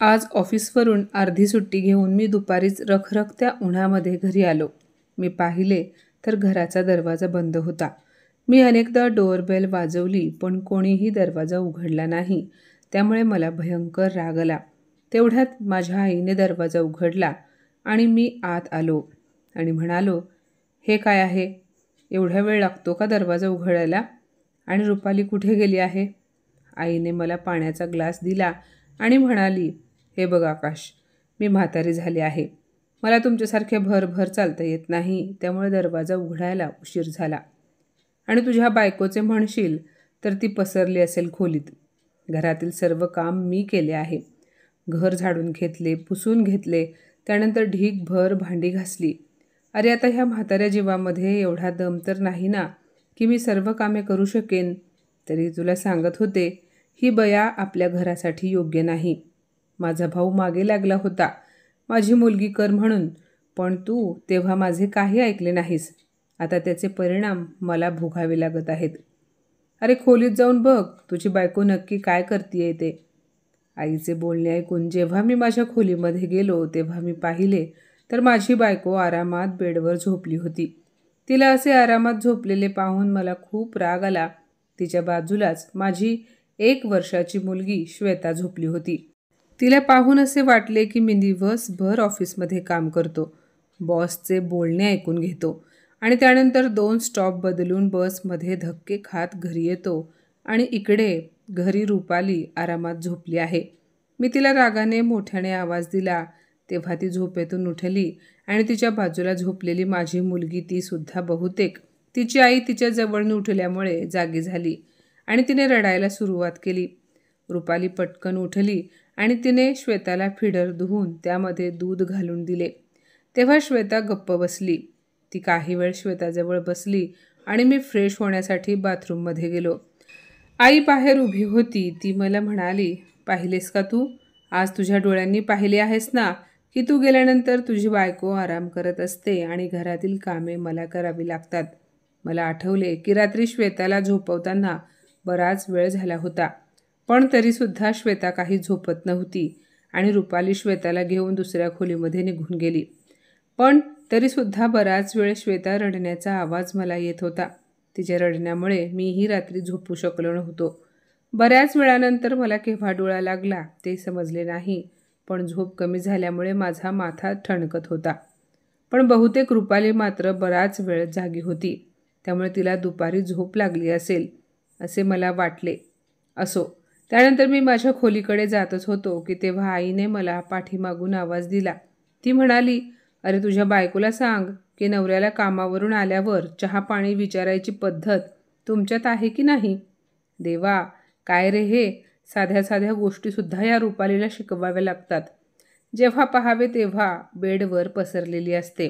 आज ऑफिसवरून अर्धी सुट्टी घेऊन मी दुपारीच रखरखत्या उन्हामध्ये घरी आलो. मी पाहिले तर घराचा दरवाजा बंद होता. मी अनेकदा डोअरबेल वाजवली पण कोणीही दरवाजा उघडला नाही. त्यामुळे मला भयंकर राग आला. तेवढ्यात माझ्या आईने दरवाजा उघडला आणि मी आत आलो आणि म्हणालो, हे काय आहे? एवढा वेळ लागतो का दरवाजा उघडायला? आणि रुपाली कुठे गेली आहे? आईने मला पाण्याचा ग्लास दिला आणि म्हणाली, हे बघ आकाश, मी म्हातारी झाली आहे. मला तुमच्यासारखे भरभर चालता येत नाही. त्यामुळे दरवाजा उघडायला उशीर झाला. आणि तुझ्या बायकोचे म्हणशील तर ती पसरली असेल खोलीत. घरातील सर्व काम मी केले आहे. घर झाडून घेतले, पुसून घेतले, त्यानंतर ढीगभर भांडी घासली. अरे आता ह्या म्हाताऱ्या जीवामध्ये एवढा दम तर नाही ना की मी सर्व कामे करू शकेन. तरी तुला सांगत होते, ही बया आपल्या घरासाठी योग्य नाही. माझा भाऊ मागे लागला होता माझी मुलगी कर म्हणून, पण तू तेव्हा माझे काही ऐकले नाहीस. आता त्याचे परिणाम मला भोगावे लागत आहेत. अरे खोलीत जाऊन बघ तुझी बायको नक्की काय करतीये ते. आईचे बोलणे ऐकून जेव्हा मी माझ्या खोलीमध्ये गेलो तेव्हा मी पाहिले तर माझी बायको आरामात बेडवर झोपली होती. तिला असे आरामात झोपलेले पाहून मला खूप राग आला. तिच्या बाजूलाच माझी 1 वर्षाची मुलगी श्वेता झोपली होती. तिला पाहून असे वाटले की मी दिवसभर ऑफिसमध्ये काम करतो, बॉसचे बोलणे ऐकून घेतो आणि त्यानंतर 2 स्टॉप बदलून बसमध्ये धक्के खात घरी येतो आणि इकडे घरी रुपाली आरामात झोपली आहे. मी तिला रागाने मोठ्याने आवाज दिला तेव्हा ती झोपेतून उठली आणि तिच्या बाजूला झोपलेली माझी मुलगी ती सुद्धा बहुतेक तिची आई तिच्या जवळून उठल्यामुळे जागी झाली आणि तिने रडायला सुरुवात केली. रुपाली पटकन उठली आणि तिने श्वेताला फिडर धुवून त्यामध्ये दूध घालून दिले. तेव्हा श्वेता गप्प बसली. ती काही वेळ श्वेताजवळ बसली आणि मी फ्रेश होण्यासाठी बाथरूममध्ये गेलो. आई बाहेर उभी होती. ती मला म्हणाली, पाहिलेस का तू? आज तुझ्या डोळ्यांनी पाहिले आहेस ना की तू गेल्यानंतर तुझी बायको आराम करत असते आणि घरातील कामे मला करावी लागतात. मला आठवले की रात्री श्वेताला झोपवताना बराच वेळ झाला होता, पण तरीसुद्धा श्वेता काही झोपत नव्हती आणि रुपाली श्वेताला घेऊन दुसऱ्या खोलीमध्ये निघून गेली. पण तरीसुद्धा बराच वेळ श्वेता रडण्याचा आवाज मला येत होता. तिच्या रडण्यामुळे मीही रात्री झोपू शकलो नव्हतो. बऱ्याच वेळानंतर मला केव्हा डोळा लागला ते समजले नाही, पण झोप कमी झाल्यामुळे माझा माथा ठणकत होता. पण बहुतेक रुपाली मात्र बराच वेळ जागी होती, त्यामुळे तिला दुपारी झोप लागली असेल असे मला वाटले. असो, त्यानंतर मी माझ्या खोलीकडे जातच होतो की तेव्हा आईने मला पाठीमागून आवाज दिला. ती म्हणाली, अरे तुझ्या बायकोला सांग की नवऱ्याला कामावरून आल्यावर चहा पाणी विचारायची पद्धत तुमच्यात आहे की नाही. देवा, काय रे हे, साध्या साध्या गोष्टीसुद्धा या रुपालीला शिकवाव्या लागतात. जेव्हा पाहावे तेव्हा बेडवर पसरलेली असते.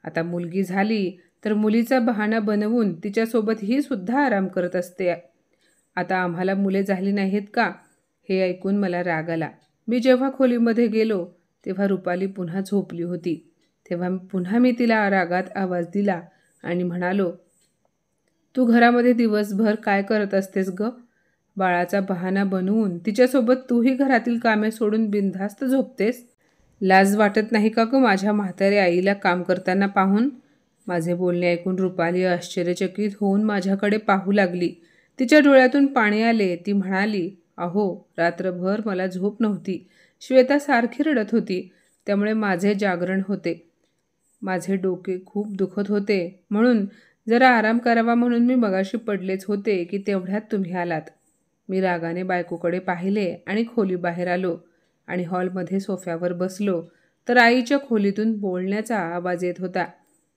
आता मुलगी झाली तर मुलीचा बहाणा बनवून तिच्यासोबत ही सुद्धा आराम करत असते. आता आम्हाला मुले झाली नाहीत का? हे ऐकून मला राग आला. मी जेव्हा खोलीमध्ये गेलो तेव्हा रुपाली पुन्हा झोपली होती. तेव्हा पुन्हा मी तिला रागात आवाज दिला आणि म्हणालो, तू घरामध्ये दिवसभर काय करत असतेस ग? बाळाचा बहाणा बनवून तिच्यासोबत तूही घरातील कामे सोडून बिनधास्त झोपतेस. लाज वाटत नाही का ग माझ्या म्हाताऱ्या आईला काम करताना पाहून? माझे बोलणे ऐकून रुपाली आश्चर्यचकित होऊन माझ्याकडे पाहू लागली. तिच्या डोळ्यातून पाणी आले. ती म्हणाली, अहो, रात्रभर मला झोप नव्हती. श्वेता सारखी रडत होती, त्यामुळे माझे जागरण होते. माझे डोके खूप दुखत होते, म्हणून जरा आराम करावा म्हणून मी मगाशी पडलेच होते की तेवढ्यात तुम्ही आलात. मी रागाने बायकोकडे पाहिले आणि खोलीबाहेर आलो आणि हॉलमध्ये सोफ्यावर बसलो तर आईच्या खोलीतून बोलण्याचा आवाज येत होता.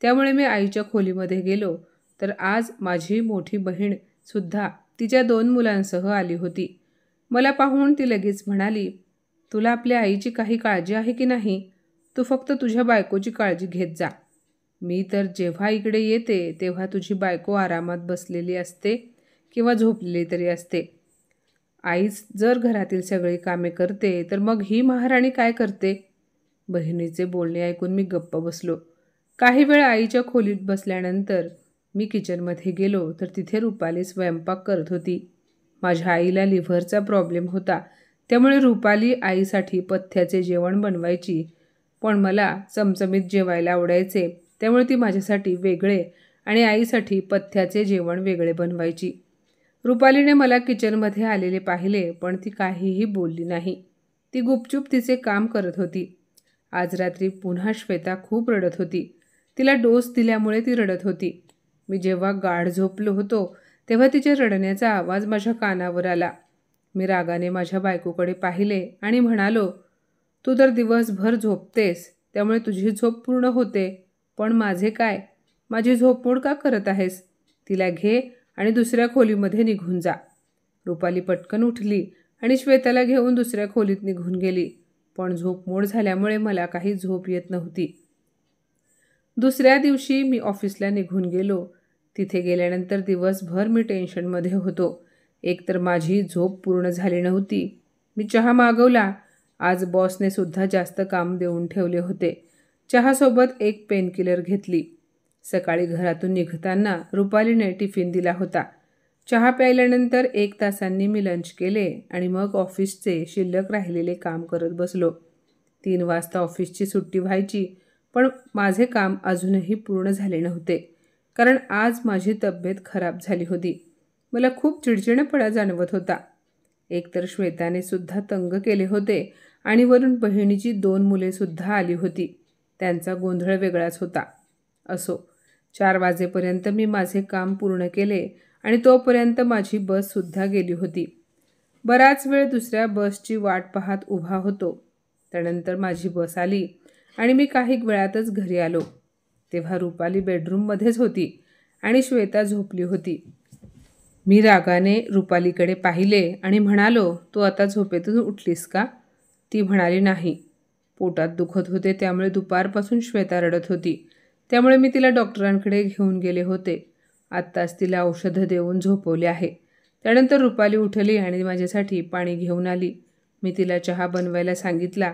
त्यामुळे मी आईच्या खोलीमध्ये गेलो तर आज माझी मोठी बहीण सुद्धा तिच्या 2 मुलांसह आली होती. मला पाहून ती लगेच म्हणाली, तुला आपल्या आईची काही काळजी आहे की नाही? तू फक्त तुझ्या बायकोची काळजी घेत जा. मी तर जेव्हा इकडे येते तेव्हा तुझी बायको आरामात बसलेली असते किंवा झोपलेली तरी असते. आईच जर घरातील सगळी कामे करते तर मग ही महाराणी काय करते? बहिणीचे बोलणे ऐकून मी गप्प बसलो. काही वेळ आईच्या खोलीत बसल्यानंतर मी किचनमध्ये गेलो तर तिथे रुपाली स्वयंपाक करत होती. माझ्या आईला लिव्हरचा प्रॉब्लेम होता, त्यामुळे रुपाली आईसाठी पथ्याचे जेवण बनवायची, पण मला चमचमीत जेवायला आवडायचे, त्यामुळे ती माझ्यासाठी वेगळे आणि आईसाठी पथ्याचे जेवण वेगळे बनवायची. रुपालीने मला किचनमध्ये आलेले पाहिले, पण ती काहीही बोलली नाही. ती गुपचूप तिचे काम करत होती. आज रात्री पुन्हा श्वेता खूप रडत होती. तिला डोस दिल्यामुळे ती रडत होती. मी जेव्हा गाढ झोपलो होतो तेव्हा तिच्या रडण्याचा आवाज माझ्या कानावर आला. मी रागाने माझ्या बायकोकडे पाहिले आणि म्हणालो, तू तर दिवसभर झोपतेस, त्यामुळे तुझी झोप पूर्ण होते, पण माझे काय? माझी झोपमोड का करत आहेस? तिला घे आणि दुसऱ्या खोलीमध्ये निघून जा. रुपाली पटकन उठली आणि श्वेताला घेऊन दुसऱ्या खोलीत निघून गेली, पण झोपमोड झाल्यामुळे मला काही झोप येत नव्हती. दुसऱ्या दिवशी मी ऑफिसला निघून गेलो. तिथे गेल्यानंतर दिवसभर मी टेन्शनमध्ये होतो. एकतर माझी झोप पूर्ण झाली नव्हती. मी चहा मागवला. आज बॉसने सुद्धा जास्त काम देऊन ठेवले होते. चहासोबत एक पेनकिलर घेतली. सकाळी घरातून निघताना रुपालीने टिफिन दिला होता. चहा प्यायल्यानंतर 1 तासांनी मी लंच केले आणि मग ऑफिसचे शिल्लक राहिलेले काम करत बसलो. 3 वाजता ऑफिसची सुट्टी व्हायची, पण माझे काम अजूनही पूर्ण झाले नव्हते, कारण आज माझी तब्येत खराब झाली होती. मला खूप चिडचिडेपणा जाणवत होता. एकतर श्वेताने सुद्धा तंग केले होते आणि वरून बहिणीची 2 मुलेसुद्धा आली होती. त्यांचा गोंधळ वेगळाच होता. असो, 4 वाजेपर्यंत मी माझे काम पूर्ण केले आणि तोपर्यंत माझी बससुद्धा गेली होती. बराच वेळ दुसऱ्या बसची वाट पाहत उभा होतो. त्यानंतर माझी बस आली आणि मी काही वेळातच घरी आलो. तेव्हा रुपाली बेडरूममध्येच होती आणि श्वेता झोपली होती. मी रागाने रुपालीकडे पाहिले आणि म्हणालो, तू आता झोपेतून उठलीस का? ती म्हणाली, नाही. पोटात दुखत होते, त्यामुळे दुपारपासून श्वेता रडत होती. त्यामुळे मी तिला डॉक्टरांकडे घेऊन गेले होते. आत्ताच तिला औषधं देऊन झोपवले आहे. त्यानंतर रुपाली उठली आणि माझ्यासाठी पाणी घेऊन आली. मी तिला चहा बनवायला सांगितला.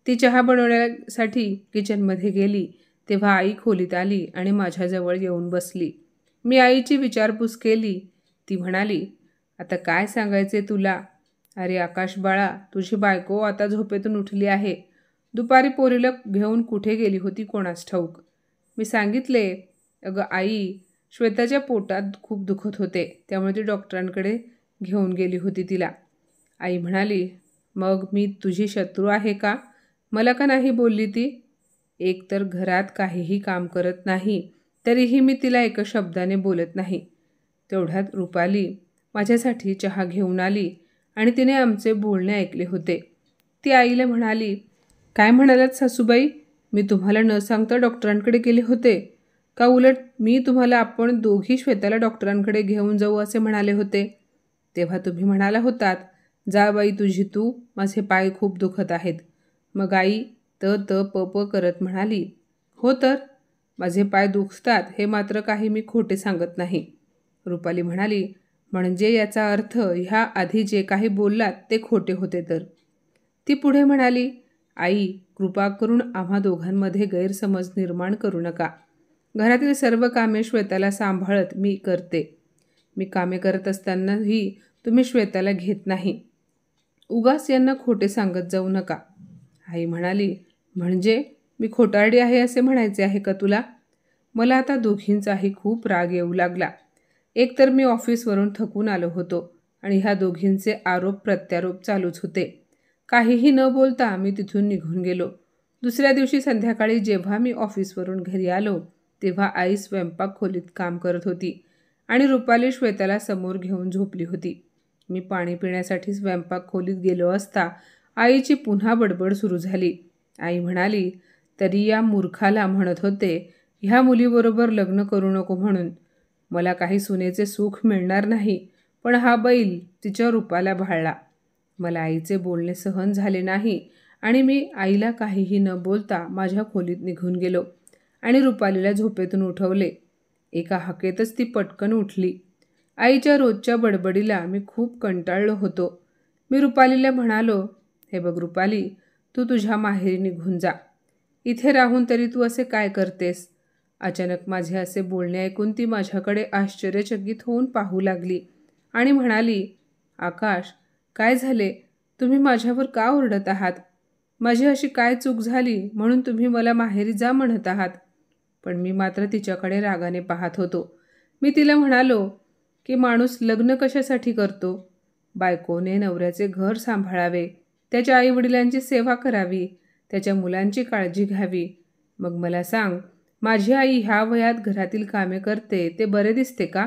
ती चहा बनवण्यासाठी किचनमध्ये गेली. तेव्हा आई खोलीत आली आणि माझ्याजवळ येऊन बसली. मी आईची विचारपूस केली. ती म्हणाली, आता काय सांगायचे तुला? अरे आकाश बाळा, तुझी बायको आता झोपेतून उठली आहे. दुपारी पोरीला घेऊन कुठे गेली होती कोणास ठाऊक. मी सांगितले, अगं आई, श्वेताच्या पोटात खूप दुखत होते, त्यामुळे ती डॉक्टरांकडे घेऊन गेली होती तिला. आई म्हणाली, मग मी तुझी शत्रू आहे का? मला का नाही बोलली ती? एकतर घरात काहीही काम करत नाही, तरीही मी तिला एका शब्दाने बोलत नाही. तेवढ्यात रुपाली माझ्यासाठी चहा घेऊन आली आणि तिने आमचे बोलणे ऐकले होते. ती आईला म्हणाली, काय म्हणालात सासूबाई? मी तुम्हाला न सांगता डॉक्टरांकडे गेले होते का? उलट मी तुम्हाला आपण दोघी श्वेताला डॉक्टरांकडे घेऊन जाऊ असे म्हणाले होते. तेव्हा तुम्ही म्हणाला होतात, जा बाई तुझी तू, माझे पाय खूप दुखत आहेत. मग आई प करत म्हणाली, हो तर, माझे पाय दुखतात हे मात्र काही मी खोटे सांगत नाही. रुपाली म्हणाली, म्हणजे याचा अर्थ ह्या आधी जे काही बोललात ते खोटे होते तर? ती पुढे म्हणाली, आई, कृपा करून आम्हा दोघांमध्ये गैरसमज निर्माण करू नका. घरातील सर्व कामे श्वेताला सांभाळत मी करते. मी कामे करत असतानाही तुम्ही श्वेताला घेत नाही. उगाच यांना खोटे सांगत जाऊ नका. आई म्हणाली, म्हणजे मी खोटारडी आहे असे म्हणायचे आहे का तुला? मला आता दोघींचाही खूप राग येऊ लागला. एकतर मी ऑफिसवरून थकून आलो होतो आणि ह्या दोघींचे आरोप प्रत्यारोप चालूच होते. काहीही न बोलता मी तिथून निघून गेलो. दुसऱ्या दिवशी संध्याकाळी जेव्हा मी ऑफिसवरून घरी आलो तेव्हा आई स्वयंपाक खोलीत काम करत होती आणि रुपाली श्वेताला समोर घेऊन झोपली होती. मी पाणी पिण्यासाठी स्वयंपाक खोलीत गेलो असता आईची पुन्हा बडबड सुरू झाली. आई म्हणाली, तरी या मूर्खाला म्हणत होते ह्या मुलीबरोबर लग्न करू नको म्हणून. मला काही सुनेचे सुख मिळणार नाही, पण हा बैल तिच्या रूपाला भाळला. मला आईचे बोलणे सहन झाले नाही आणि मी आईला काहीही न बोलता माझ्या खोलीत निघून गेलो आणि रुपालीला झोपेतून उठवले. एका हाकेतच ती पटकन उठली. आईच्या रोजच्या बडबडीला मी खूप कंटाळलो होतो. मी रुपालीला म्हणालो, हे बघ रुपाली, तू तुझ्या माहेरी निघून जा. इथे राहून तरी तू असे काय करतेस? अचानक माझे असे बोलणे ऐकून ती माझ्याकडे आश्चर्यचकित होऊन पाहू लागली आणि म्हणाली, आकाश, काय झाले? तुम्ही माझ्यावर का ओरडत आहात? माझी अशी काय चूक झाली म्हणून तुम्ही मला माहेरी जा म्हणत आहात? पण मी मात्र तिच्याकडे रागाने पाहत होतो. मी तिला म्हणालो की माणूस लग्न कशासाठी करतो? बायकोने नवऱ्याचे घर सांभाळावे, त्याच्या आईवडिलांची सेवा करावी, त्याच्या मुलांची काळजी घ्यावी. मग मला सांग, माझी आई ह्या वयात घरातील कामे करते ते बरे दिसते का?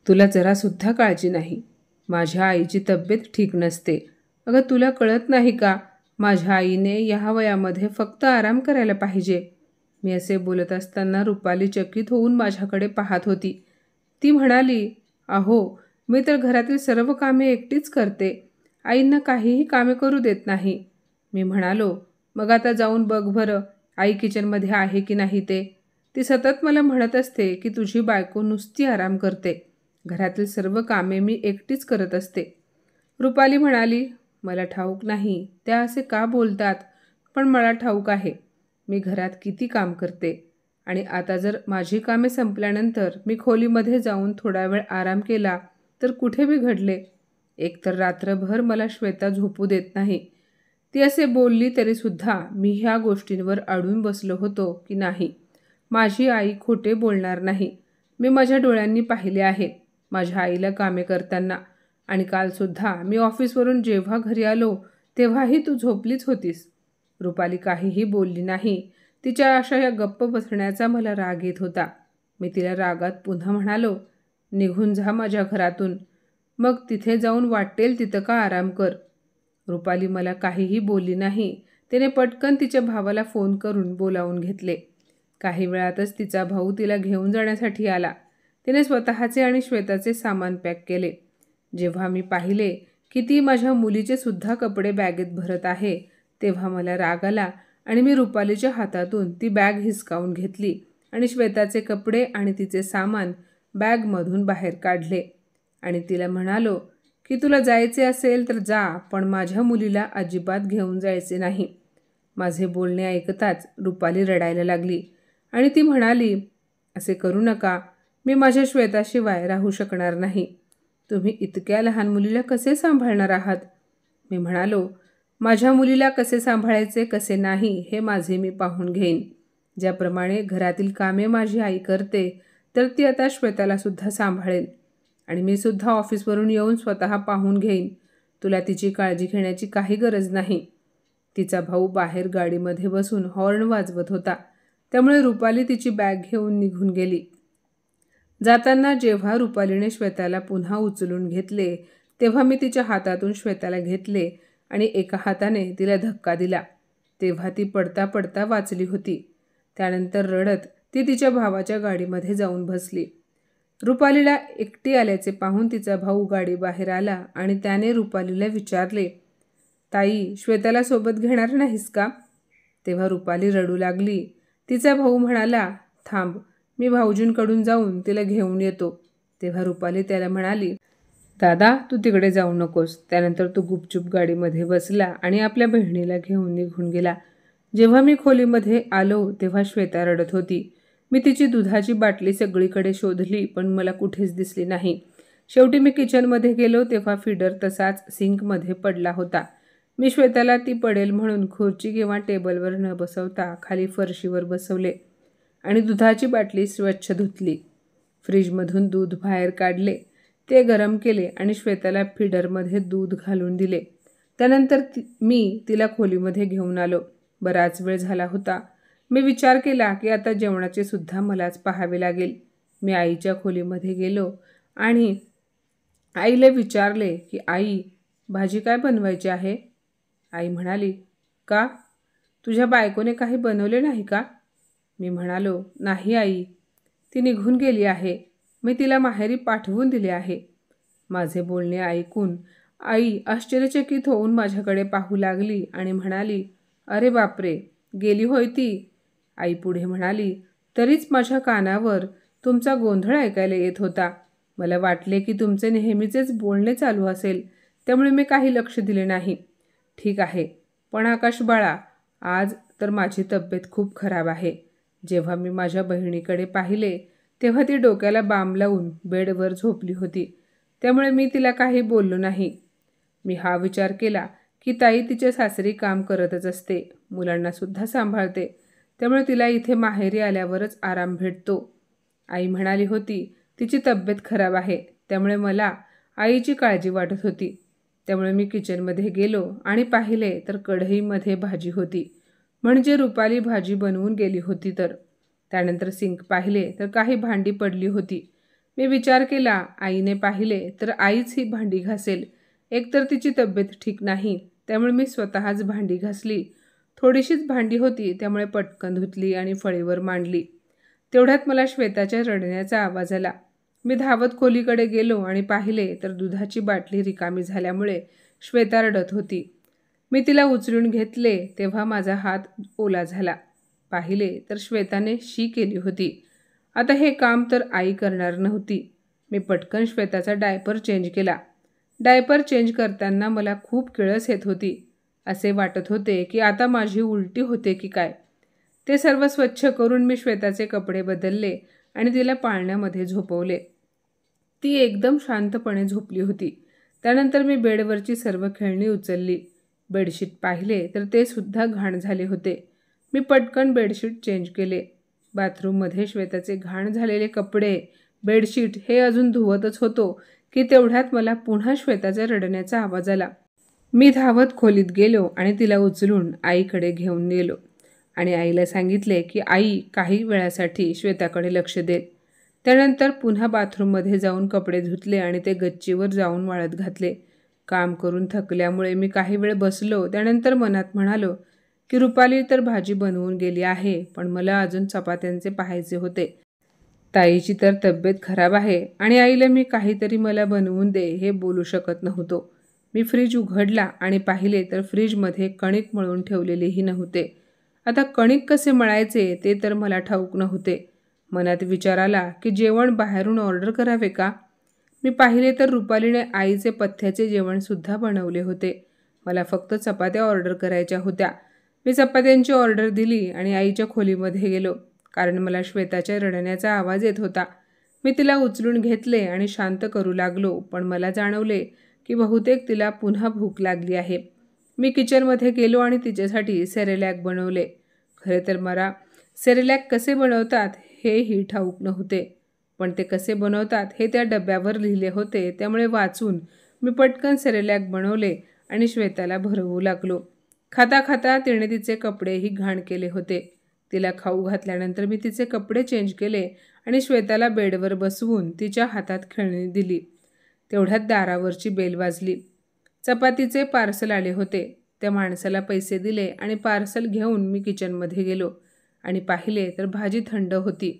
तुला जरासुद्धा काळजी नाही. माझ्या आईची तब्येत ठीक नसते. अगं तुला कळत नाही का? माझ्या आईने ह्या वयामध्ये फक्त आराम करायला पाहिजे. मी असे बोलत असताना रुपाली चकित होऊन माझ्याकडे पाहत होती. ती म्हणाली, अहो, मी तर घरातील सर्व कामे एकटीच करते. आईंना काहीही कामे करू देत नाही. मी म्हणालो, मग आता जाऊन बघ बरं, आई किचनमध्ये आहे की नाही ते. ती सतत मला म्हणत असते की तुझी बायको नुसती आराम करते. घरातील सर्व कामे मी एकटीच करत असते. रुपाली म्हणाली, मला ठाऊक नाही त्या असे का बोलतात, पण मला ठाऊक आहे मी घरात किती काम करते. आणि आता जर माझी कामे संपल्यानंतर मी खोलीमध्ये जाऊन थोडा वेळ आराम केला तर कुठे बिघडले? एकतर रात्रभर मला श्वेता झोपू देत नाही. ती असे बोलली तरीसुद्धा मी ह्या गोष्टींवर अडून बसलो होतो की नाही, माझी आई खोटे बोलणार नाही. मी माझ्या डोळ्यांनी पाहिले आहे माझ्या आईला कामे करताना. आणि कालसुद्धा मी ऑफिसवरून जेव्हा घरी आलो तेव्हाही तू झोपलीच होतीस. रुपाली काहीही बोलली नाही. तिच्या अशा या गप्प बसण्याचा मला राग येत होता. मी तिला रागात पुन्हा म्हणालो, निघून जा माझ्या घरातून. मग तिथे जाऊन वाटेल तिथं का आराम कर. रुपाली मला काहीही बोलली नाही. तिने पटकन तिच्या भावाला फोन करून बोलावून घेतले. काही वेळातच तिचा भाऊ तिला घेऊन जाण्यासाठी आला. तिने स्वतःचे आणि श्वेताचे सामान पॅक केले. जेव्हा मी पाहिले की ती माझ्या मुलीचे सुद्धा कपडे बॅगेत भरत आहे तेव्हा मला राग आला आणि मी रुपालीच्या हातातून ती बॅग हिसकावून घेतली आणि श्वेताचे कपडे आणि तिचे सामान बॅगमधून बाहेर काढले आणि तिला म्हणालो की तुला जायचे असेल तर जा, पण माझ्या मुलीला अजिबात घेऊन जायचे नाही. माझे बोलणे ऐकताच रुपाली रडायला लागली आणि ती म्हणाली, असे करू नका, मी माझ्या श्वेताशिवाय राहू शकणार नाही. तुम्ही इतक्या लहान मुलीला कसे सांभाळणार आहात? मी म्हणालो, माझ्या मुलीला कसे सांभाळायचे कसे नाही हे माझे मी पाहून घेईन. ज्याप्रमाणे घरातील कामे माझी आई करते तर ती आता श्वेताला सुद्धा सांभाळेल. आणि मी सुद्धा ऑफिसवरून येऊन स्वतः पाहून घेईन. तुला तिची काळजी घेण्याची काही गरज नाही. तिचा भाऊ बाहेर गाडीमध्ये बसून हॉर्न वाजवत होता. त्यामुळे रुपाली तिची बॅग घेऊन निघून गेली. जाताना जेव्हा रुपालीने श्वेताला पुन्हा उचलून घेतले तेव्हा मी तिच्या हातातून श्वेताला घेतले आणि एका हाताने तिला धक्का दिला. तेव्हा ती पडता पडता वाचली होती. त्यानंतर रडत ती तिच्या भावाच्या गाडीमध्ये जाऊन बसली. रुपालीला एकटी आल्याचे पाहून तिचा भाऊ गाडी बाहेर आला आणि त्याने रुपालीला विचारले, ताई, श्वेताला सोबत घेणार नाहीस का? तेव्हा रुपाली रडू लागली. तिचा भाऊ म्हणाला, थांब, मी भाऊजींकडून जाऊन तिला घेऊन येतो. तेव्हा रुपाली त्याला म्हणाली, दादा, तू तिकडे जाऊ नकोस. त्यानंतर तो गुपचूप गाडीमध्ये बसला आणि आपल्या बहिणीला घेऊन निघून गेला. जेव्हा मी खोलीमध्ये आलो तेव्हा श्वेता रडत होती. मी तिची दुधाची बाटली सगळीकडे शोधली पण मला कुठेच दिसली नाही. शेवटी मी किचनमध्ये गेलो तेव्हा फीडर तसाच सिंकमध्ये पडला होता. मी श्वेताला ती पडेल म्हणून खुर्ची किंवा टेबलवर न बसवता खाली फरशीवर बसवले आणि दुधाची बाटली स्वच्छ धुतली. फ्रीजमधून दूध बाहेर काढले, ते गरम केले आणि श्वेताला फीडरमध्ये दूध घालून दिले. त्यानंतर मी तिला खोलीमध्ये घेऊन आलो. बराच वेळ झाला होता. मी विचार केला की आता जेवणाचे सुद्धा मलाच पाहावे लागेल. मी आईच्या खोलीमध्ये गेलो आणि आईला विचारले की आई, भाजी काय बनवायची आहे? आई म्हणाली, का? तुझ्या बायकोने काही बनवले नाही का? मी म्हणालो, नाही आई, ती निघून गेली आहे. मी तिला माहेरी पाठवून दिले आहे. माझे बोलणे ऐकून आई आश्चर्यचकित होऊन माझ्याकडे पाहू लागली आणि म्हणाली, अरे बापरे, गेली होय ती? आई पुढे म्हणाली, तरीच माझ्या कानावर तुमचा गोंधळ ऐकायला येत होता. मला वाटले की तुमचे नेहमीचेच बोलणे चालू असेल, त्यामुळे मी काही लक्ष दिले नाही. ठीक आहे, पण आकाश बाळा, आज तर माझी तब्येत खूप खराब आहे. जेव्हा मी माझ्या बहिणीकडे पाहिले तेव्हा ती डोक्याला बाम लावून बेडवर झोपली होती. त्यामुळे मी तिला काही बोललो नाही. मी हा विचार केला की ताई तिच्या सासरी काम करतच असते, मुलांनासुद्धा सांभाळते, त्यामुळे तिला इथे माहेरी आल्यावरच आराम भेटतो. आई म्हणाली होती तिची तब्येत खराब आहे, त्यामुळे मला आईची काळजी वाटत होती. त्यामुळे मी किचनमध्ये गेलो आणि पाहिले तर कढईमध्ये भाजी होती, म्हणजे रुपाली भाजी बनवून गेली होती. त्यानंतर सिंक पाहिले तर काही भांडी पडली होती. मी विचार केला आईने पाहिले तर आईच ही भांडी घासेल, एकतर तिची तब्येत ठीक नाही, त्यामुळे मी स्वतःच भांडी घासली. थोडीशीच भांडी होती, त्यामुळे पटकन धुतली आणि फळीवर मांडली. तेवढ्यात मला श्वेताच्या रडण्याचा आवाज आला. मी धावत खोलीकडे गेलो आणि पाहिले तर दुधाची बाटली रिकामी झाल्यामुळे श्वेता रडत होती. मी तिला उचलून घेतले तेव्हा माझा हात ओला झाला. पाहिले तर श्वेताने शी केली होती. आता हे काम तर आई करणार नव्हती. मी पटकन श्वेताचा डायपर चेंज केला. डायपर चेंज करताना मला खूप किळस येत होती. असे वाटत होते की आता माझी उलटी होते की काय. ते सर्व स्वच्छ करून मी श्वेताचे कपडे बदलले आणि तिला पाळण्यामध्ये झोपवले. ती एकदम शांतपणे झोपली होती. त्यानंतर मी बेडवरची सर्व खेळणी उचलली. बेडशीट पाहिले तर ते सुद्धा घाण झाले होते. मी पटकन बेडशीट चेंज केले. बाथरूममध्ये श्वेताचे घाण झालेले कपडे, बेडशीट हे अजून धुवतच होतो की तेवढ्यात मला पुन्हा श्वेताचा रडण्याचा आवाज आला. मी धावत खोलीत गेलो आणि तिला उचलून आईकडे घेऊन गेलो आणि आईला सांगितले की आई काही वेळासाठी श्वेताकडे लक्ष देत. त्यानंतर पुन्हा बाथरूममध्ये जाऊन कपडे धुतले आणि ते गच्चीवर जाऊन वाळत घातले. काम करून थकल्यामुळे मी काही वेळ बसलो. त्यानंतर मनात म्हणालो की रुपाली तर भाजी बनवून गेली आहे, पण मला अजून चपात्यांचे पाहायचे होते. ताईची तर तब्येत खराब आहे आणि आईला मी काहीतरी मला बनवून दे हे बोलू शकत नव्हतो. मी फ्रीज उघडला आणि पाहिले तर फ्रीजमध्ये कणिक मळून ठेवलेलेही नव्हते. आता कणिक कसे मळायचे ते तर मला ठाऊक नव्हते. मनात विचार आला की जेवण बाहेरून ऑर्डर करावे का. मी पाहिले तर रुपालीने आईचे पथ्याचे जेवणसुद्धा बनवले होते. मला फक्त चपात्या ऑर्डर करायच्या होत्या. मी चपात्यांची ऑर्डर दिली आणि आईच्या खोलीमध्ये गेलो, कारण मला श्वेताच्या रडण्याचा आवाज येत होता. मी तिला उचलून घेतले आणि शांत करू लागलो, पण मला जाणवले की बहुतेक तिला पुन्हा भूक लागली आहे. मी किचनमध्ये गेलो आणि तिच्यासाठी सेरेलॅक बनवले. खरे तर मला सेरेलॅक कसे बनवतात हेही ठाऊक नव्हते, पण ते कसे बनवतात हे त्या डब्यावर लिहिले होते, त्यामुळे वाचून मी पटकन सेरेलॅक बनवले आणि श्वेताला भरवू लागलो. खाता खाता तिने तिचे कपडेही घाण केले होते. तिला खाऊ घातल्यानंतर मी तिचे कपडे चेंज केले आणि श्वेताला बेडवर बसवून तिच्या हातात खेळणी दिली. तेवढ्यात दारावरची बेल वाजली. चपातीचे पार्सल आले होते. त्या माणसाला पैसे दिले आणि पार्सल घेऊन मी किचनमध्ये गेलो आणि पाहिले तर भाजी थंड होती.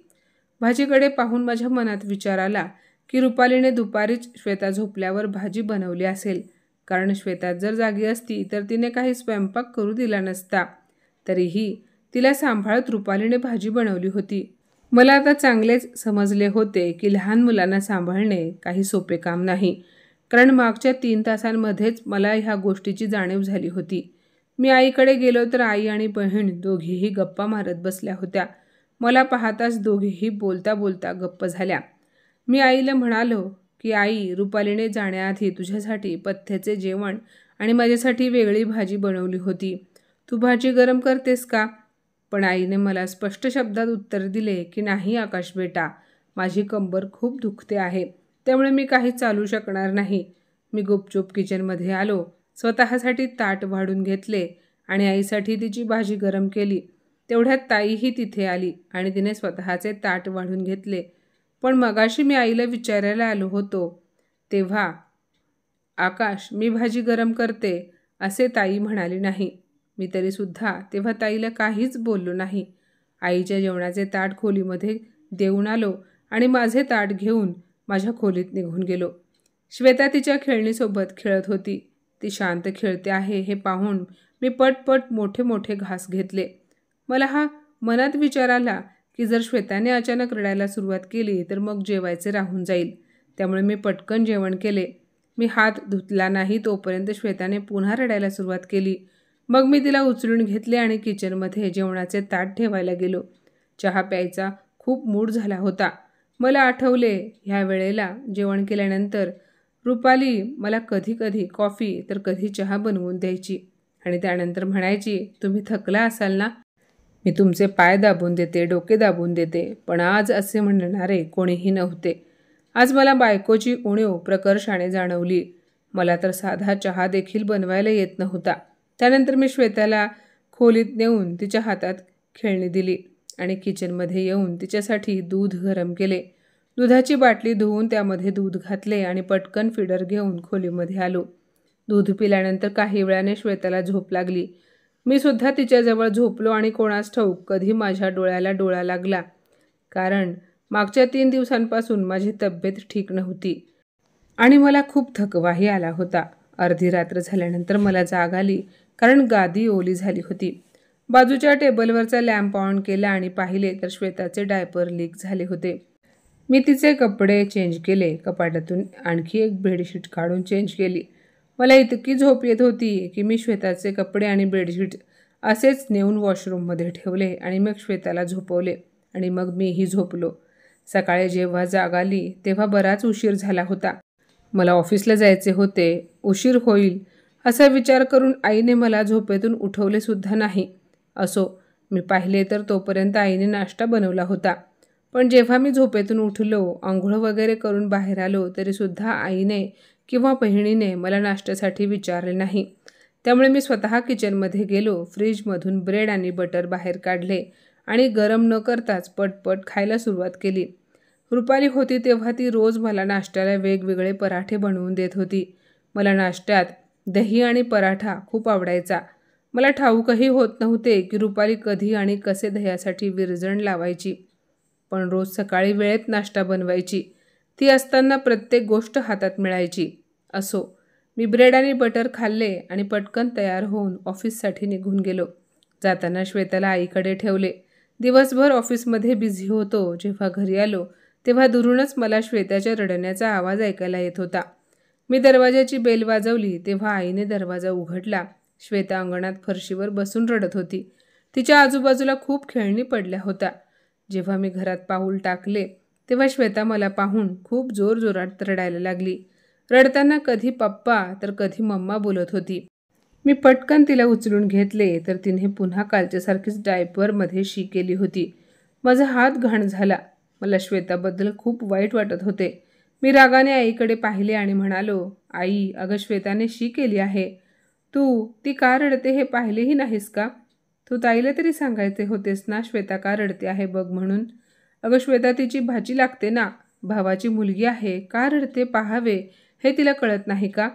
भाजीकडे पाहून माझ्या मनात विचार आला की रुपालीने दुपारीच श्वेता झोपल्यावर भाजी बनवली असेल, कारण श्वेता जर जागी असती तर तिने काही स्वयंपाक करू दिला नसता. तरीही तिला सांभाळत रुपालीने भाजी बनवली होती. मला आता चांगलेच समजले होते की लहान मुलांना सांभाळणे काही सोपे काम नाही, कारण मागच्या 3 तासांमध्येच मला ह्या गोष्टीची जाणीव झाली होती. मी आईकडे गेलो तर आई आणि बहीण दोघीही गप्पा मारत बसल्या होत्या. मला पाहताच दोघीही बोलता बोलता गप्प झाल्या. मी आईला म्हणालो की आई, रुपालीने जाण्याआधी तुझ्यासाठी पथ्याचे जेवण आणि माझ्यासाठी वेगळी भाजी बनवली होती. तू भाजी गरम करतेस का? पण आईने मला स्पष्ट शब्दात उत्तर दिले की नाही आकाश बेटा, माझी कंबर खूप दुखते आहे, त्यामुळे मी काही चालू शकणार नाही. मी गुपचूप किचनमध्ये आलो, स्वतःसाठी ताट वाढून घेतले आणि आईसाठी तिची भाजी गरम केली. तेवढ्यात ताईही तिथे आली आणि तिने स्वतःचे ताट वाढून घेतले. पण मगाशी मी आईला विचारायला आलो होतो तेव्हा आकाश, मी भाजी गरम करते असे ताई म्हणाली नाही. मी तरीसुद्धा तेव्हा ताईला काहीच बोललो नाही. आईच्या जेवणाचे ताट खोलीमध्ये देऊन आलो आणि माझे ताट घेऊन माझ्या खोलीत निघून गेलो. श्वेता तिच्या खेळणीसोबत खेळत होती. ती शांत खेळते आहे हे पाहून मी पटपट मोठे मोठे घास घेतले. मला हा मनात विचार आला की जर श्वेताने अचानक रडायला सुरुवात केली तर मग जेवायचे राहून जाईल. त्यामुळे मी पटकन जेवण केले. मी हात धुतला नाही तोपर्यंत श्वेताने पुन्हा रडायला सुरुवात केली. मग मी तिला उचलून घेतले आणि किचनमध्ये जेवणाचे ताट ठेवायला गेलो. चहा प्यायचा खूप मूड झाला होता. मला आठवले ह्या वेळेला जेवण केल्यानंतर रुपाली मला कधी कधी कॉफी तर कधी चहा बनवून द्यायची आणि त्यानंतर म्हणायची, तुम्ही थकला असाल ना, मी तुमचे पाय दाबून देते, डोके दाबून देते. पण आज असे म्हणणारे कोणीही नव्हते. आज मला बायकोची उणीव प्रकर्षाने जाणवली. मला तर साधा चहा देखील बनवायला येत नव्हता. त्यानंतर मी श्वेताला खोलीत नेऊन तिच्या हातात खेळणी दिली आणि किचनमध्ये येऊन तिच्यासाठी दूध गरम केले. दुधाची बाटली धुवून त्यामध्ये दूध घातले आणि पटकन फिडर घेऊन खोलीमध्ये आलो. दूध पिल्यानंतर काही वेळाने श्वेताला झोप लागली. मी सुद्धा तिच्याजवळ झोपलो आणि कोणास ठाऊक कधी माझ्या डोळ्याला डोळा लागला. कारण मागच्या 3 दिवसांपासून माझी तब्येत ठीक नव्हती आणि मला खूप थकवाही आला होता. अर्धी रात्र झाल्यानंतर मला जाग आली, कारण गादी ओली झाली होती. बाजूच्या टेबलवरचा लॅम्प ऑन केला आणि पाहिले तर श्वेताचे डायपर लीक झाले होते. मी तिचे कपडे चेंज केले. कपाटातून आणखी एक बेडशीट काढून चेंज केली. मला इतकी झोप येत होती की मी श्वेताचे कपडे आणि बेडशीट असेच नेऊन वॉशरूममध्ये ठेवले आणि मग श्वेताला झोपवले आणि मग मीही झोपलो. सकाळी जेव्हा जाग आली तेव्हा बराच उशीर झाला होता. मला ऑफिसला जायचे होते. उशीर होईल असा विचार करून आईने मला झोपेतून उठवले सुद्धा नाही. असो, मी पाहिले तर तोपर्यंत आईने नाश्ता बनवला होता. पण जेव्हा मी झोपेतून उठलो, आंघोळ वगैरे करून बाहेर आलो, तरीसुद्धा आईने किंवा बहिणीने मला नाश्त्यासाठी विचारले नाही. त्यामुळे मी स्वतः किचनमध्ये गेलो. फ्रीजमधून ब्रेड आणि बटर बाहेर काढले आणि गरम न करताच पटपट खायला सुरुवात केली. रुपाली होती तेव्हा ती रोज मला नाश्त्याला वेगवेगळे पराठे बनवून देत होती. मला नाश्त्यात दही आणि पराठा खूप आवडायचा. मला ठाऊकही होत नव्हते की रुपाली कधी आणि कसे दह्यासाठी विरजण लावायची. पण रोज सकाळी वेळेत नाश्ता बनवायची. ती असताना प्रत्येक गोष्ट हातात मिळायची. असो, मी ब्रेड आणि बटर खाल्ले आणि पटकन तयार होऊन ऑफिससाठी निघून गेलो. जाताना श्वेताला आईकडे ठेवले. दिवसभर ऑफिसमध्ये बिझी होतो. जेव्हा घरी आलो तेव्हा दुरूनच मला श्वेताच्या रडण्याचा आवाज ऐकायला येत होता. मी दरवाजाची बेल वाजवली तेव्हा आईने दरवाजा उघडला. श्वेता अंगणात फरशीवर बसून रडत होती. तिच्या आजूबाजूला खूप खेळणी पडल्या होत्या. जेव्हा मी घरात पाऊल टाकले तेव्हा श्वेता मला पाहून खूप जोरजोरात रडायला लागली. रडताना कधी पप्पा तर कधी मम्मा बोलत होती. मी पटकन तिला उचलून घेतले तर तिने पुन्हा कालच्यासारखीच डायपरमध्ये शी केली होती. माझा हात घाण झाला. मला श्वेताबद्दल खूप वाईट वाटत होते. मी रागाने आईकडे पाहिले आणि म्हणालो, आई, अगं श्वेताने शी केली आहे. तू ती का रडते हे पाहिलेही नाहीस का? तू ताईला तरी सांगायचे होतेस ना श्वेता का रडते आहे बघ म्हणून. अगं श्वेता तिची भाची लागते ना, भावाची मुलगी आहे. का रडते पाहावे हे तिला कळत नाही का?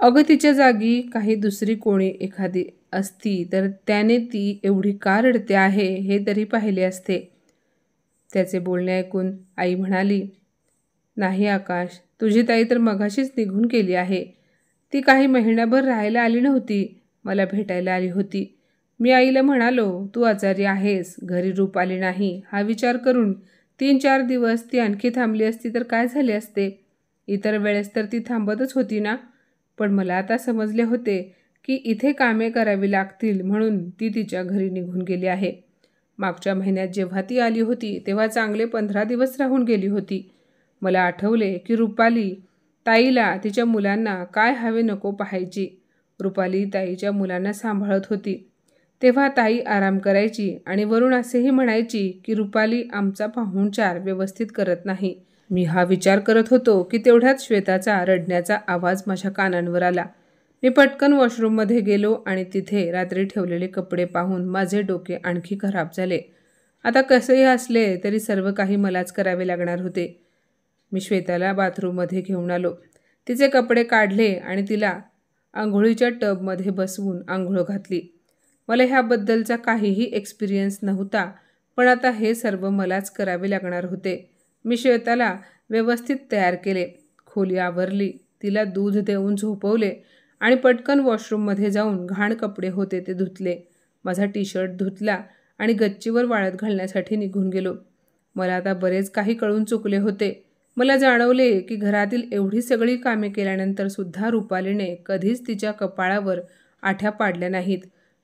अगं तिच्या जागी काही दुसरी कोणी एखादी असती तर त्याने ती एवढी का रडते आहे हे तरी पाहिले असते. त्याचे बोलणे ऐकून आई म्हणाली, नाही आकाश, तुझी ताई तर मगाशीच निघून गेली आहे. ती काही महिनाभर राहायला आली नव्हती, मला भेटायला आली होती. मी आईला म्हणालो, तू आजारी आहेस, घरी रूप आली नाही, हा विचार करून 3-4 दिवस ती आणखी थांबली असती तर काय झाले असते. इतर वेळेस तर ती थांबतच होती ना. पण मला आता समजले होते की इथे कामे करावी लागतील म्हणून ती तिच्या घरी निघून गेली आहे. मागच्या महिन्यात जेव्हा ती आली होती तेव्हा चांगले 15 दिवस राहून गेली होती. मला आठवले की रुपाली ताईला तिच्या मुलांना काय हवे नको पाहायची. रुपाली ताईच्या मुलांना सांभाळत होती. तेव्हा ताई आराम करायची आणि वरून असेही म्हणायची की रुपाली आमचा पाहुणचार व्यवस्थित करत नाही. मी हा विचार करत होतो की तेवढ्यात श्वेताचा रडण्याचा आवाज माझ्या कानांवर आला. मी पटकन वॉशरूममध्ये गेलो आणि तिथे रात्री ठेवलेले कपडे पाहून माझे डोके आणखी खराब झाले. आता कसेही असले तरी सर्व काही मलाच करावे लागणार होते. मी श्वेताला बाथरूममध्ये घेऊन आलो. तिचे कपडे काढले आणि तिला आंघोळीच्या टबमध्ये बसवून आंघोळ घातली. मला ह्याबद्दलचा काहीही एक्सपिरियन्स नव्हता, पण आता हे सर्व मलाच करावे लागणार होते. मी श्वेताला व्यवस्थित तयार केले, खोली आवरली, तिला दूध देऊन झोपवले आणि पटकन वॉशरूममध्ये जाऊन घाण कपडे होते ते धुतले. माझा टी-शर्ट धुतला आणि गच्चीवर वाळत घालण्यासाठी निघून गेलो. मला आता बरेच काही कळून चुकले होते. मला जाणवले की घरातील एवढी सगळी कामे केल्यानंतर सुद्धा रुपालीने कधीच तिच्या कपाळावर आठ्या पाडल्या नाहीत.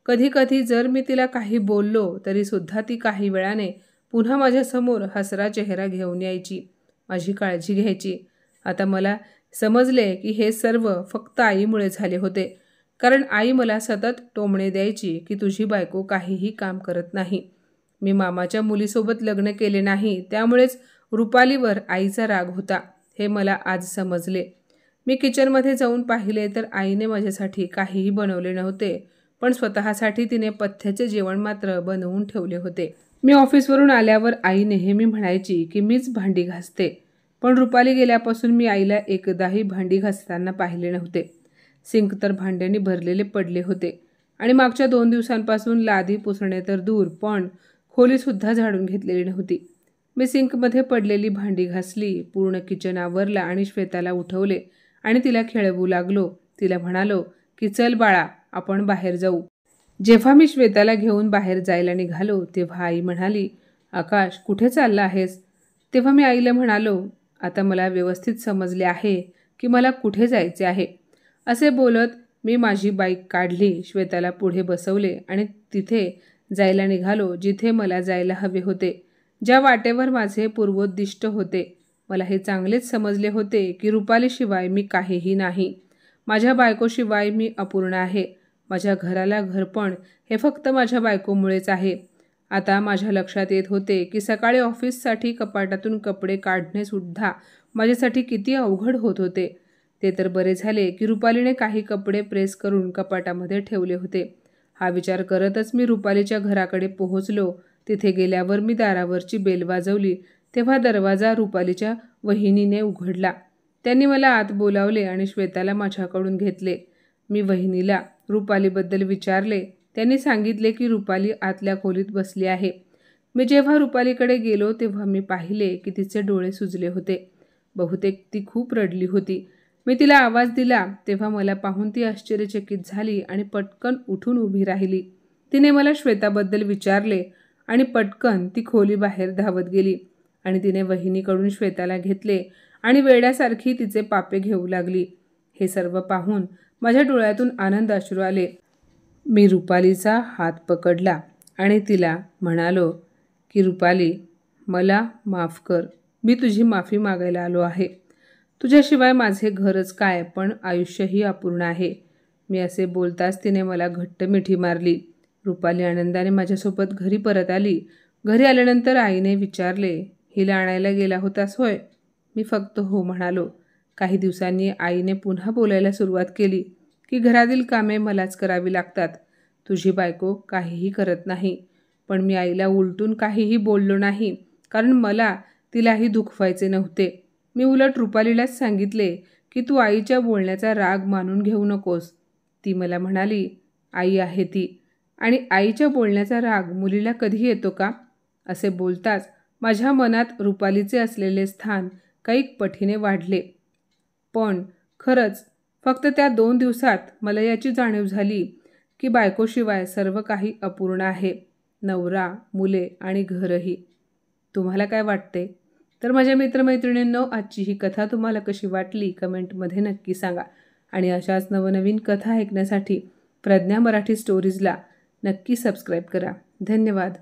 कधी कधी जर मी तिला काही बोललो तरीसुद्धा ती काही वेळाने पुन्हा माझ्यासमोर हसरा चेहरा घेऊन यायची, माझी काळजी घ्यायची. आता मला समजले की हे सर्व फक्त आईमुळे झाले होते, कारण आई मला सतत टोमणे द्यायची की तुझी बायको काहीही काम करत नाही. मी मामाच्या मुलीसोबत लग्न केले नाही, त्यामुळेच रुपालीवर आईचा राग होता, हे मला आज समजले. मी किचनमध्ये जाऊन पाहिले तर आईने माझ्यासाठी काहीही बनवले नव्हते, पण स्वतःसाठी तिने पथ्याचे जेवण मात्र बनवून ठेवले होते. मी ऑफिसवरून आल्यावर आई नेहमी म्हणायची की मीच भांडी घासते, पण रुपाली गेल्यापासून मी आईला एकदाही भांडी घासताना पाहिले नव्हते. सिंक तर भांड्यांनी भरलेले पडले होते आणि मागच्या 2 दिवसांपासून लादी पुसणे तर दूर, पण खोलीसुद्धा झाडून घेतलेली नव्हती. मी सिंकमध्ये पडलेली भांडी घासली, पूर्ण किचन आवरला आणि श्वेताला उठवले आणि तिला खेळवू लागलो. तिला म्हणालो की चल बाळा, आपण बाहेर जाऊ. जेव्हा मी श्वेताला घेऊन बाहेर जायला निघालो तेव्हा आई म्हणाली, आकाश कुठे चालला आहेस? तेव्हा मी आईला म्हणालो, आता मला व्यवस्थित समजले आहे की मला कुठे जायचे आहे. असे बोलत मी माझी बाईक काढली, श्वेताला पुढे बसवले आणि तिथे जायला निघालो जिथे मला जायला हवे होते, ज्या वाटेवर माझे पूर्वोद्दिष्ट होते. मला हे चांगलेच समजले होते की रुपालीशिवाय मी काहीही नाही. माझ्या बायकोशिवाय मी अपूर्ण आहे. माझ्या घराला घरपण हे फक्त माझ्या बायकोमुळेच आहे. आता माझ्या लक्षात येत होते की सकाळी ऑफिससाठी कपाटातून कपडे काढणेसुद्धा माझ्यासाठी किती अवघड होत होते. ते तर बरे झाले की रुपालीने काही कपडे प्रेस करून कपाटामध्ये ठेवले होते. हा विचार करतच मी रुपालीच्या घराकडे पोहोचलो. तिथे गेल्यावर मी दारावरची बेल वाजवली तेव्हा दरवाजा रुपालीच्या वहिनीने उघडला. त्यांनी मला आत बोलावले आणि श्वेताला माझ्याकडून घेतले. मी वहिनीला रुपालीबद्दल विचारले. त्यांनी सांगितले की रुपाली आतल्या खोलीत बसली आहे. मी जेव्हा रुपालीकडे गेलो तेव्हा मी पाहिले की तिचे डोळे सुजले होते. बहुतेक ती खूप रडली होती. मी तिला आवाज दिला तेव्हा मला पाहून ती आश्चर्यचकित झाली आणि पटकन उठून उभी राहिली. तिने मला श्वेताबद्दल विचारले आणि पटकन ती खोलीबाहेर धावत गेली आणि तिने वहिनीकडून श्वेताला घेतले आणि वेड्यासारखी तिचे पापे घेऊ लागली. हे सर्व पाहून माझ्या डोळ्यातून आनंद अश्रू आले. मी रुपालीचा हात पकडला आणि तिला म्हणालो की रुपाली, मला माफ कर. मी तुझी माफी मागायला आलो आहे. तुझ्याशिवाय माझे घरच काय, पण आयुष्यही अपूर्ण आहे. मी असे बोलताच तिने मला घट्ट मिठी मारली. रुपाली आनंदाने माझ्यासोबत घरी परत आली. घरी आल्यानंतर आईने विचारले, हिला आणायला गेला होतास होय? मी फक्त हो म्हणालो. काही दिवसांनी आईने पुन्हा बोलायला सुरुवात केली की घरातील कामे मलाच करावी लागतात. तुझी बायको काहीही करत नाही. पण मी आईला उलटून काहीही बोललो नाही, कारण मला तिलाही दुखवायचे नव्हते. मी उलट रुपालीलाच सांगितले की तू आईच्या बोलण्याचा राग मानून घेऊ नकोस. ती मला म्हणाली, आई आहे ती, आणि आईच्या बोलण्याचा राग मुलीला कधी येतो का? असे बोलताच माझ्या मनात रुपालीचे असलेले स्थान कैक पटीने वाढले. पण खरंच फक्त त्या 2 दिवसात मला याची जाणीव झाली की बायकोशिवाय सर्व काही अपूर्ण आहे. नवरा, मुले आणि घरही. तुम्हाला काय वाटते? तर माझ्या मित्रमैत्रिणींनो, आजची ही कथा तुम्हाला कशी वाटली कमेंटमध्ये नक्की सांगा. आणि अशाच नवनवीन कथा ऐकण्यासाठी प्रज्ञा मराठी स्टोरीजला नक्की सबस्क्राईब करा. धन्यवाद.